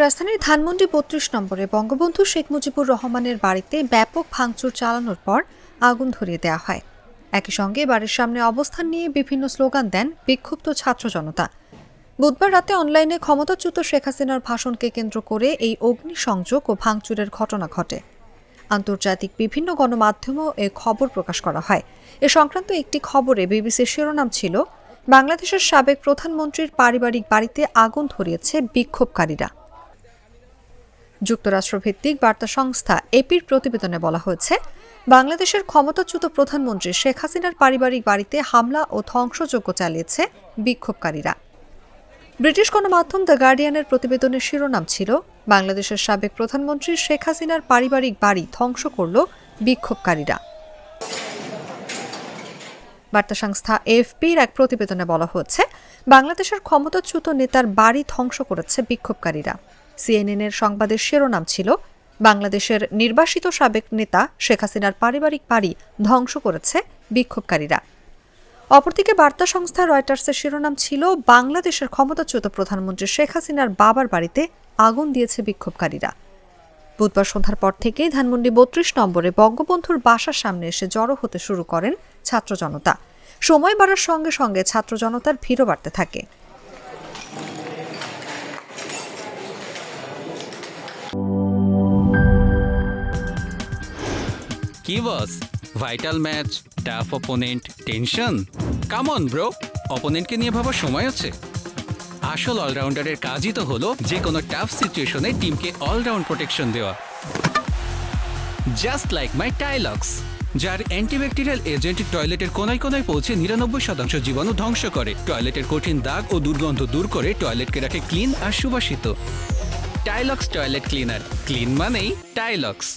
রাজধানীর ধানমন্ডি ৩২ নম্বরে বঙ্গবন্ধু শেখ মুজিবুর রহমানের বাড়িতে ব্যাপক ভাঙচুর চালানোর পর আগুন ধরিয়ে দেওয়া হয়। একই সঙ্গে বাড়ির সামনে অবস্থান নিয়ে বিভিন্ন স্লোগান দেন বিক্ষুব্ধ ছাত্র জনতা। বুধবার রাতে অনলাইনে ক্ষমতাচ্যুত শেখ হাসিনার ভাষণকে কেন্দ্র করে এই অগ্নিসংযোগ ও ভাঙচুরের ঘটনা ঘটে। আন্তর্জাতিক বিভিন্ন গণমাধ্যমেও এ খবর প্রকাশ করা হয়। এ সংক্রান্ত একটি খবরে বিবিসির শিরোনাম ছিল, বাংলাদেশের সাবেক প্রধানমন্ত্রীর পারিবারিক বাড়িতে আগুন ধরিয়েছে বিক্ষোভকারীরা। যুক্তরাষ্ট্রভিত্তিক বার্তা সংস্থা এপির প্রতিবেদনে বলা হয়েছে, বাংলাদেশের ক্ষমতাচ্যুত প্রধানমন্ত্রী শেখ হাসিনার পারিবারিক বাড়িতে হামলা ও ধ্বংসযজ্ঞ চালিয়েছে বিক্ষোভকারীরা। ব্রিটিশ গণমাধ্যম দ্য গার্ডিয়ানের প্রতিবেদনের শিরোনাম ছিল, বাংলাদেশের সাবেক প্রধানমন্ত্রী শেখ হাসিনার পারিবারিক বাড়ি ধ্বংস করল বিক্ষোভকারীরা। বার্তা সংস্থা এএফপির এক প্রতিবেদনে বলা হয়েছে, বাংলাদেশের ক্ষমতাচ্যুত নেতার বাড়ি ধ্বংস করেছে বিক্ষোভকারীরা। সিএনএনের সংবাদের শিরোনাম ছিল, বাংলাদেশের নির্বাসিত সাবেক নেতা শেখ হাসিনার পারিবারিক বাড়ি ধ্বংস করেছে বিক্ষোভকারীরা। অপরদিকে বার্তা সংস্থা রয়টার্সের শিরোনাম ছিল, বাংলাদেশের ক্ষমতাচ্যুত প্রধানমন্ত্রী শেখ হাসিনার বাবার বাড়িতে আগুন দিয়েছে বিক্ষোভকারীরা। বুধবার সন্ধ্যার পর থেকেই ধানমন্ডি ৩২ নম্বরে বঙ্গবন্ধুর বাসার সামনে এসে জড়ো হতে শুরু করেন ছাত্র জনতা। সময় বাড়ার সঙ্গে সঙ্গে ছাত্র জনতার ভিড়ও বাড়তে থাকে। কি boss, vital match, tough opponent, tension? Come on bro, অপোনেন্টকে নিয়ে ভাবার সময় আছে। আসল অলরাউন্ডারের কাজই তো হলো যে কোনো টাফ সিচুয়েশনে টিমকে অলরাউন্ড প্রোটেকশন দেওয়া। জাস্ট লাইক মাই টাইলক্স, যার অ্যান্টিব্যাকটেরিয়াল এজেন্ট টয়লেটের কোনায় কোনায় পৌঁছে ৯৯% জীবাণু ধ্বংস করে, টয়লেটের কঠিন দাগ ও দুর্গন্ধ দূর করে টয়লেটকে রাখে ক্লিন আর সুবাসিত। টাইলক্স টয়লেট ক্লিনার, ক্লিন মানেই টাইলক্স।